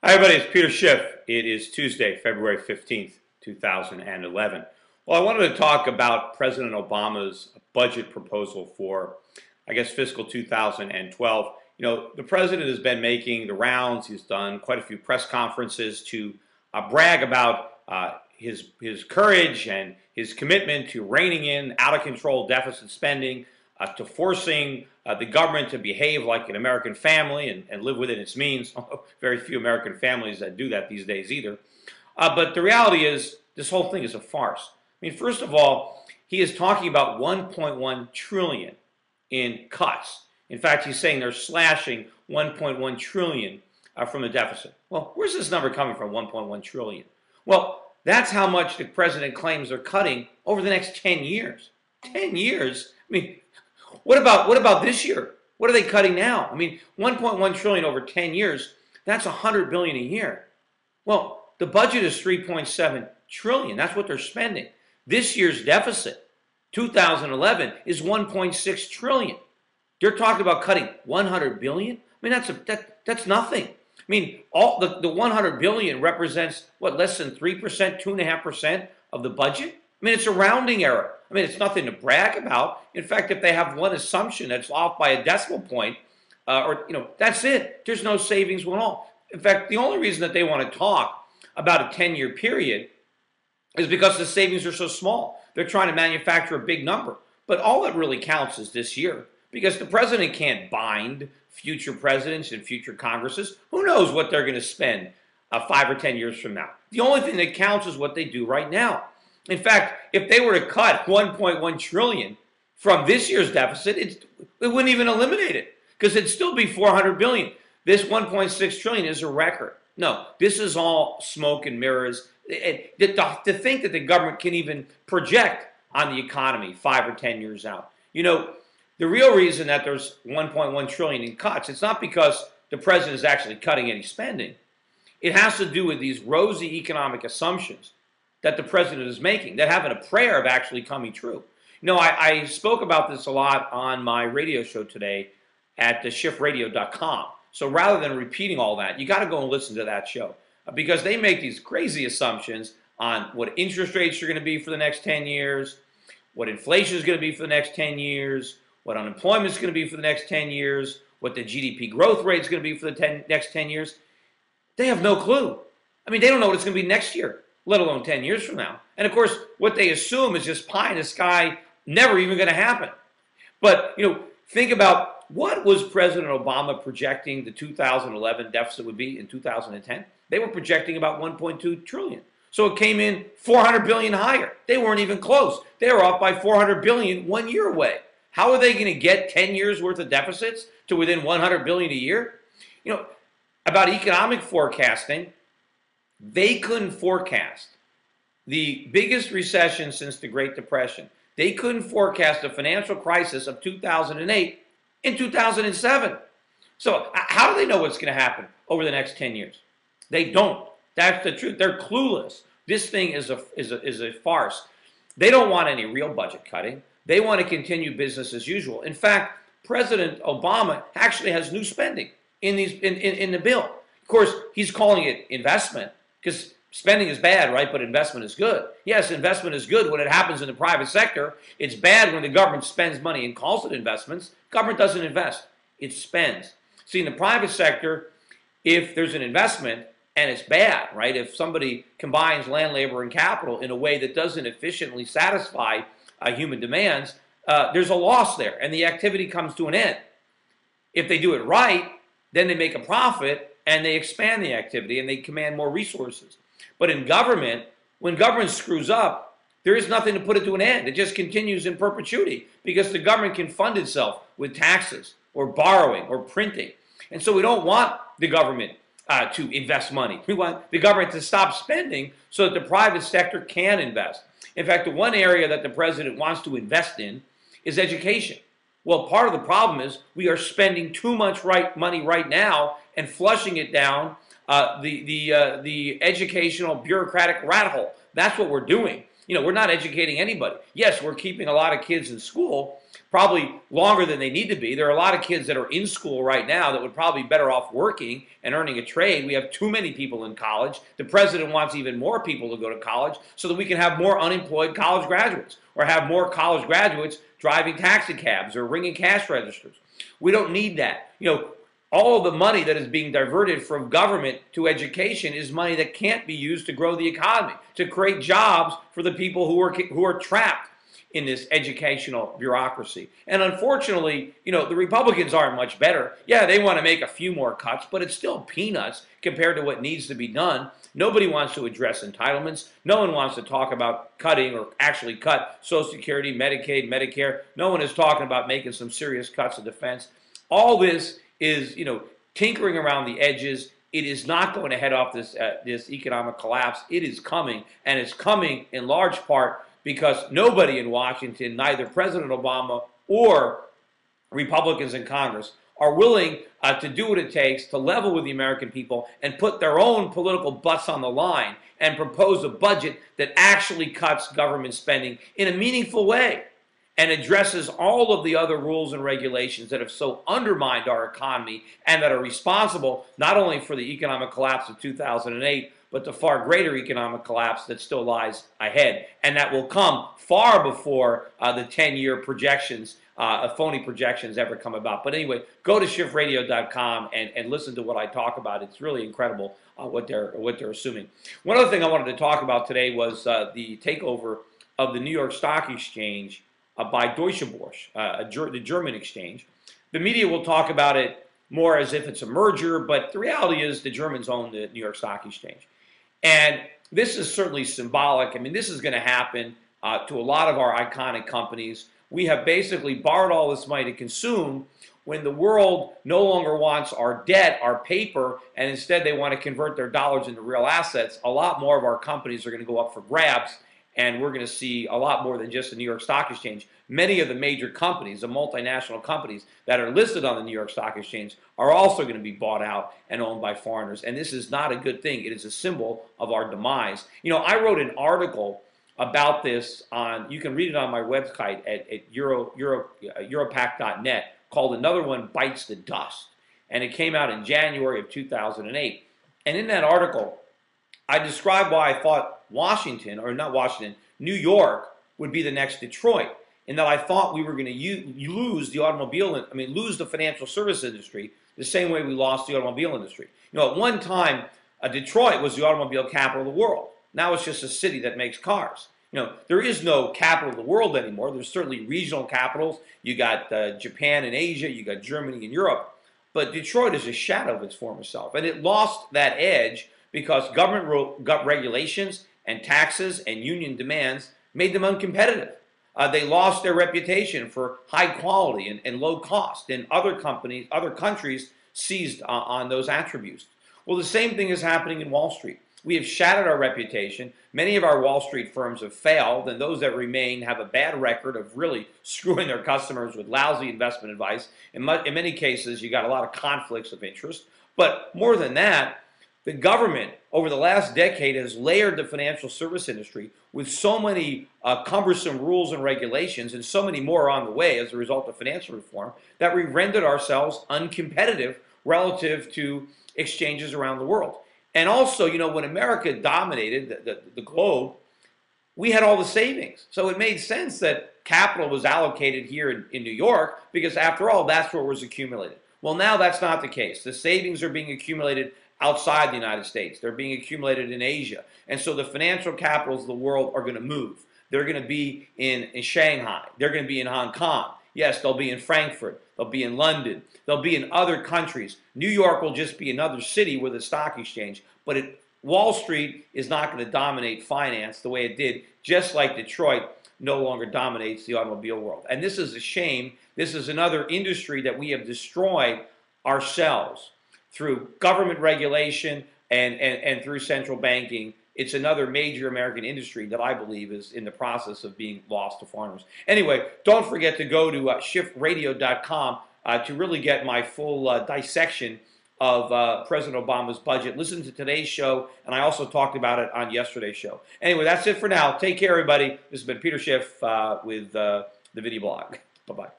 Hi, everybody. It's Peter Schiff. It is Tuesday, February 15th, 2011. Well, I wanted to talk about President Obama's budget proposal for, fiscal 2012. The president has been making the rounds. He's done quite a few press conferences to brag about his courage and his commitment to reining in out of control deficit spending, to forcing the government to behave like an American family and live within its means. Very few American families that do that these days either. But the reality is, this whole thing is a farce. I mean, first of all, he is talking about 1.1 trillion in cuts. In fact, he's saying they're slashing 1.1 trillion from the deficit. Well, where's this number coming from, 1.1 trillion? Well, that's how much the president claims they're cutting over the next 10 years. 10 years? I mean, what about this year? What are they cutting now? I mean, 1.1 trillion over 10 years, that's 100 billion a year. Well, the budget is 3.7 trillion. That's what they're spending. This year's deficit, 2011, is 1.6 trillion. They're talking about cutting 100 billion? I mean, that's nothing. I mean, all the 100 billion represents what, less than 3%, 2.5% of the budget? I mean, it's a rounding error. I mean, it's nothing to brag about. In fact, if they have one assumption that's off by a decimal point, that's it. There's no savings at all. In fact, the only reason that they want to talk about a 10-year period is because the savings are so small. They're trying to manufacture a big number. But all that really counts is this year, because the president can't bind future presidents and future Congresses. Who knows what they're going to spend 5 or 10 years from now? The only thing that counts is what they do right now. In fact, if they were to cut 1.1 trillion from this year's deficit, it wouldn't even eliminate it, because it'd still be 400 billion. This 1.6 trillion is a record. No, this is all smoke and mirrors. To think that the government can even project on the economy 5 or 10 years out. The real reason that there's 1.1 trillion in cuts, it's not because the president is actually cutting any spending. It has to do with these rosy economic assumptions that the president is making, that haven't a prayer of actually coming true. I spoke about this a lot on my radio show today at theschiffradio.com. So rather than repeating all that, you got to go and listen to that show, because they make these crazy assumptions on what interest rates are going to be for the next 10 years, what inflation is going to be for the next 10 years, what unemployment is going to be for the next 10 years, what the GDP growth rate is going to be for the next 10 years. They have no clue. I mean, they don't know what it's going to be next year, let alone 10 years from now. And of course, what they assume is just pie in the sky, never even going to happen. But, think about, what was President Obama projecting the 2011 deficit would be in 2010? They were projecting about 1.2 trillion. So it came in 400 billion higher. They weren't even close. They were off by 400 billion 1 year away. How are they going to get 10 years worth of deficits to within 100 billion a year? About economic forecasting, they couldn't forecast the biggest recession since the Great Depression. They couldn't forecast the financial crisis of 2008 in 2007. So how do they know what's going to happen over the next 10 years? They don't. That's the truth. They're clueless. This thing is a farce. They don't want any real budget cutting. They want to continue business as usual. In fact, President Obama actually has new spending in the bill. Of course, he's calling it investment, because spending is bad, right? But investment is good. Yes, investment is good when it happens in the private sector. It's bad when the government spends money and calls it investments. Government doesn't invest. It spends. See, in the private sector, if there's an investment and it's bad, right? If somebody combines land, labor, and capital in a way that doesn't efficiently satisfy human demands, there's a loss there, and the activity comes to an end. If they do it right, then they make a profit, and they expand the activity, and they command more resources. But in government, when government screws up, there is nothing to put it to an end. It just continues in perpetuity, because the government can fund itself with taxes or borrowing or printing. And so we don't want the government to invest money. We want the government to stop spending so that the private sector can invest. In fact, the one area that the president wants to invest in is education. Well, part of the problem is we are spending too much money right now and flushing it down the educational bureaucratic rat hole. That's what we're doing. We're not educating anybody. Yes, we're keeping a lot of kids in school, probably longer than they need to be. There are a lot of kids that are in school right now that would probably be better off working and earning a trade. We have too many people in college. The president wants even more people to go to college so that we can have more unemployed college graduates, or have more college graduates driving taxi cabs or ringing cash registers. We don't need that. All of the money that is being diverted from government to education is money that can't be used to grow the economy, to create jobs for the people who are trapped in this educational bureaucracy. And unfortunately, the Republicans aren't much better. Yeah, they want to make a few more cuts, but it's still peanuts compared to what needs to be done. Nobody wants to address entitlements. No one wants to talk about cutting or actually cut Social Security, Medicaid, Medicare. No one is talking about making some serious cuts to defense. All this is, tinkering around the edges. It is not going to head off this economic collapse. It is coming, and it's coming in large part because nobody in Washington, neither President Obama or Republicans in Congress, are willing to do what it takes to level with the American people and put their own political butts on the line and propose a budget that actually cuts government spending in a meaningful way and addresses all of the other rules and regulations that have so undermined our economy and that are responsible not only for the economic collapse of 2008, but the far greater economic collapse that still lies ahead. And that will come far before the 10-year projections, phony projections, ever come about. But anyway, go to shiftradio.com and listen to what I talk about. It's really incredible what they're assuming. One other thing I wanted to talk about today was the takeover of the New York Stock Exchange by Deutsche Börse, the German exchange. The media will talk about it more as if it's a merger, but the reality is the Germans own the New York Stock Exchange. And this is certainly symbolic. I mean, this is going to happen to a lot of our iconic companies. We have basically borrowed all this money to consume when the world no longer wants our debt, our paper, and instead they want to convert their dollars into real assets. A lot more of our companies are going to go up for grabs, and we're going to see a lot more than just the New York Stock Exchange. Many of the major companies, the multinational companies that are listed on the New York Stock Exchange, are also going to be bought out and owned by foreigners. And this is not a good thing. It is a symbol of our demise. I wrote an article about this you can read it on my website at Europac.net, called "Another One Bites the Dust." And it came out in January of 2008. And in that article, I described why I thought New York would be the next Detroit, and that I thought we were going to lose the financial service industry the same way we lost the automobile industry. At one time, Detroit was the automobile capital of the world. Now it's just a city that makes cars. There is no capital of the world anymore. There's certainly regional capitals. You got Japan and Asia, you got Germany and Europe, but Detroit is a shadow of its former self, and it lost that edge because government regulations and taxes and union demands made them uncompetitive. They lost their reputation for high quality and low cost, and other countries seized on those attributes. Well, the same thing is happening in Wall Street. We have shattered our reputation. Many of our Wall Street firms have failed, and those that remain have a bad record of really screwing their customers with lousy investment advice. In many cases, you got a lot of conflicts of interest. But more than that, the government over the last decade has layered the financial service industry with so many cumbersome rules and regulations, and so many more on the way as a result of financial reform, that we rendered ourselves uncompetitive relative to exchanges around the world. And also, when America dominated the globe, we had all the savings. So it made sense that capital was allocated here in New York, because after all, that's where it was accumulated. Well, now that's not the case. The savings are being accumulated outside the United States. They're being accumulated in Asia. And so the financial capitals of the world are going to move. They're going to be in Shanghai. They're going to be in Hong Kong. Yes, they'll be in Frankfurt. They'll be in London. They'll be in other countries. New York will just be another city with a stock exchange. But Wall Street is not going to dominate finance the way it did, just like Detroit no longer dominates the automobile world. And this is a shame. This is another industry that we have destroyed ourselves through government regulation and through central banking. It's another major American industry that I believe is in the process of being lost to foreigners. Anyway, don't forget to go to shiftradio.com to really get my full dissection of President Obama's budget. Listen to today's show, and I also talked about it on yesterday's show. Anyway, that's it for now. Take care, everybody. This has been Peter Schiff with the Video Blog. Bye-bye.